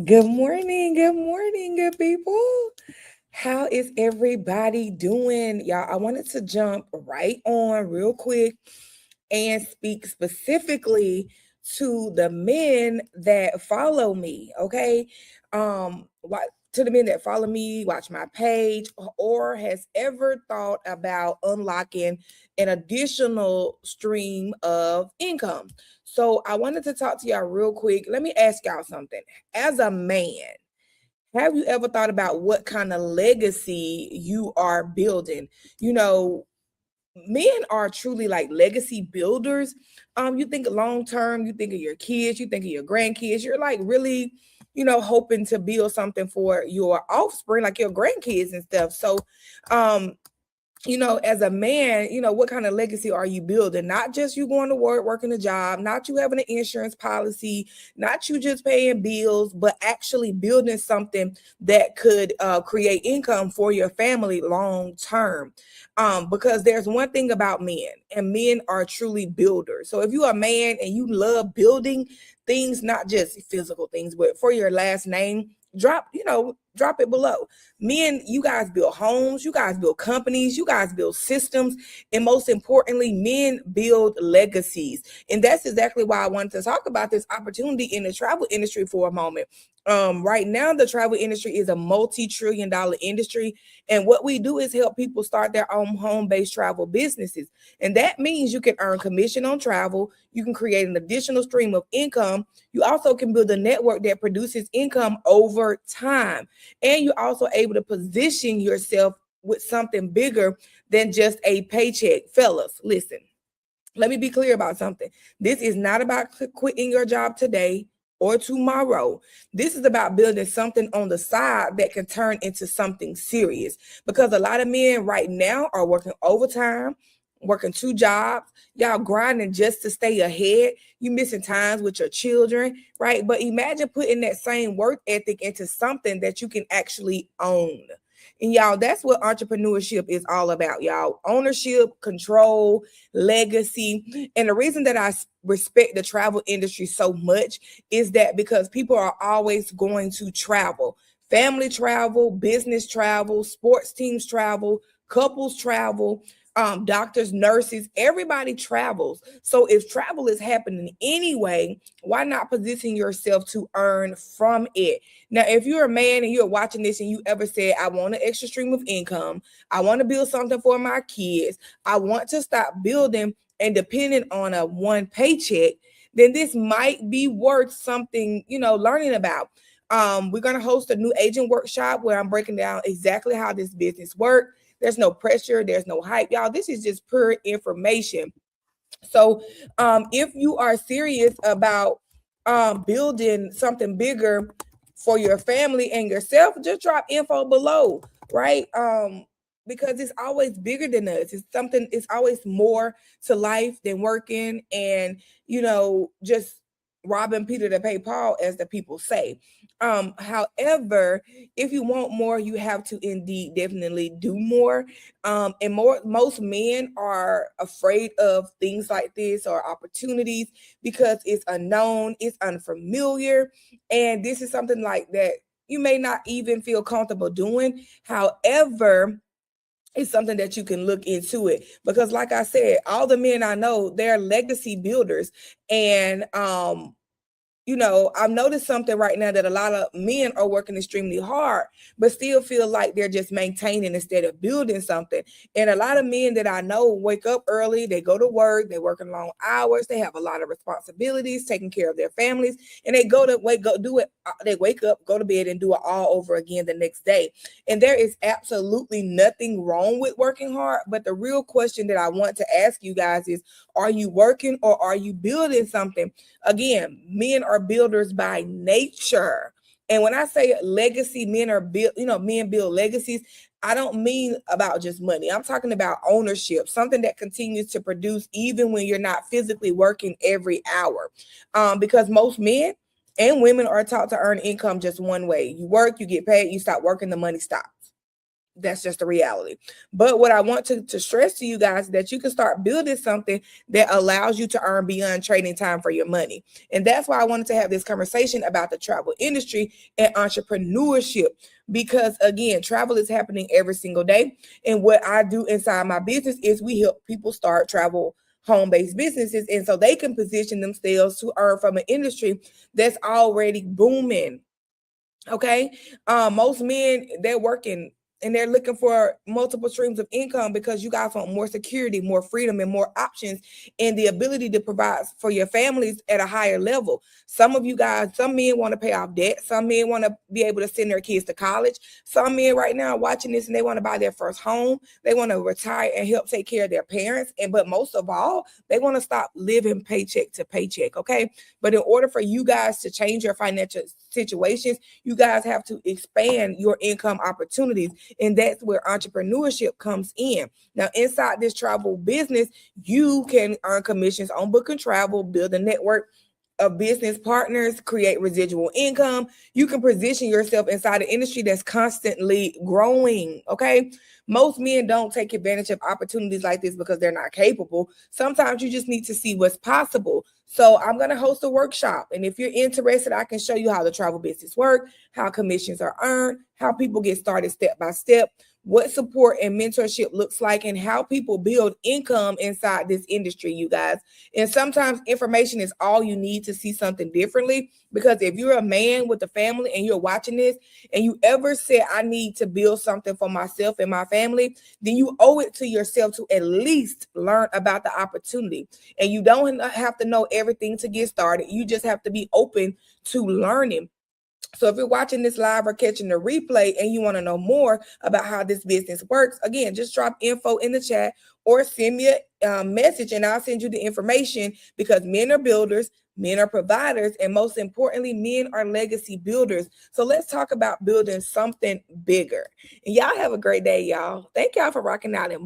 Good morning, good people. How is everybody doing? Y'all, I wanted to jump right on real quick and speak specifically to the men that follow me, okay? What to the men that follow me, watch my page, or has ever thought about unlocking an additional stream of income. So I wanted to talk to y'all real quick. Let me ask y'all something. As a man, have you ever thought about what kind of legacy you are building? You know, men are truly like legacy builders. You think long term, you think of your kids, you think of your grandkids. You're like really, hoping to build something for your offspring, like your grandkids and stuff. So, um, as a man, what kind of legacy are you building? Not just you going to work, working a job, not you having an insurance policy, not you just paying bills, but actually building something that could create income for your family long term. Because there's one thing about men, and men are truly builders. So if you're a man and you love building things, not just physical things, but for your last name, drop it below. Men, you guys build homes, you guys build companies, you guys build systems, and most importantly, men build legacies. And that's exactly why I wanted to talk about this opportunity in the travel industry for a moment. Right now, the travel industry is a multi-trillion-dollar industry, and what we do is help people start their own home-based travel businesses. And that means you can earn commission on travel, you can create an additional stream of income, you also can build a network that produces income over time, and you're also able to position yourself with something bigger than just a paycheck. Fellas, listen, let me be clear about something. This is not about quitting your job today or tomorrow. This is about building something on the side that can turn into something serious, because a lot of men right now are working overtime, working two jobs, y'all grinding just to stay ahead. You missing times with your children, right? But imagine putting that same work ethic into something that you can actually own. And y'all, that's what entrepreneurship is all about, y'all. Ownership, control, legacy. And the reason that I respect the travel industry so much is that because people are always going to travel. Family travel, business travel, sports teams travel, couples travel, doctors, nurses, everybody travels. So if travel is happening anyway, why not position yourself to earn from it? Now, if you're a man and you're watching this and you ever said, I want an extra stream of income, I want to build something for my kids, I want to stop building and depending on a one paycheck, then this might be worth something, learning about. We're going to host a new agent workshop where I'm breaking down exactly how this business works. There's no pressure, there's no hype, y'all. This is just pure information. So, if you are serious about building something bigger for your family and yourself, just drop info below, right? Because it's always bigger than us. It's something. It's always more to life than working, and just robbing Peter to pay Paul, as the people say. However, if you want more, you have to indeed definitely do more. And most men are afraid of things like this or opportunities because it's unknown, it's unfamiliar, and this is something like that you may not even feel comfortable doing. However, it's something that you can look into it, because like I said, all the men I know, they're legacy builders. And I've noticed something right now, that a lot of men are working extremely hard, but still feel like they're just maintaining instead of building something. And a lot of men that I know wake up early, they go to work, they working long hours, they have a lot of responsibilities, taking care of their families, and they do it. They wake up, go to bed, and do it all over again the next day. And there is absolutely nothing wrong with working hard. But the real question that I want to ask you guys is, are you working or are you building something? Again, men are builders by nature. And when I say legacy, men build legacies. I don't mean about just money. I'm talking about ownership, something that continues to produce even when you're not physically working every hour. Because most men and women are taught to earn income just one way. You work, you get paid, you stop working, the money stops. That's just the reality. But what I want to stress to you guys is that you can start building something that allows you to earn beyond trading time for your money. And that's why I wanted to have this conversation about the travel industry and entrepreneurship. Because again, travel is happening every single day. And what I do inside my business is we help people start travel home-based businesses, and so they can position themselves to earn from an industry that's already booming. Okay. Most men, they're working and they're looking for multiple streams of income because you guys want more security, more freedom, and more options, and the ability to provide for your families at a higher level. Some of you guys, some men want to pay off debt. Some men want to be able to send their kids to college. Some men right now are watching this and they want to buy their first home. They want to retire and help take care of their parents. But most of all, they want to stop living paycheck to paycheck. Okay. But in order for you guys to change your financial situations, you guys have to expand your income opportunities. And that's where entrepreneurship comes in. Now, inside this travel business, you can earn commissions on book and travel, build a network of business partners, create residual income. You can position yourself inside an industry that's constantly growing. Okay. Most men don't take advantage of opportunities like this because they're not capable. Sometimes you just need to see what's possible. So I'm going to host a workshop. And if you're interested, I can show you how the travel business works, how commissions are earned, how people get started step by step, what support and mentorship looks like, and how people build income inside this industry, you guys. And sometimes information is all you need to see something differently. Because if you're a man with a family and you're watching this and you ever said, I need to build something for myself and my family, then you owe it to yourself to at least learn about the opportunity. And you don't have to know everything to get started. You just have to be open to learning. So if you're watching this live or catching the replay and you want to know more about how this business works, again, just drop info in the chat or send me a message and I'll send you the information, because men are builders, men are providers, and most importantly, men are legacy builders. So let's talk about building something bigger. And y'all have a great day, y'all. Thank y'all for rocking out. And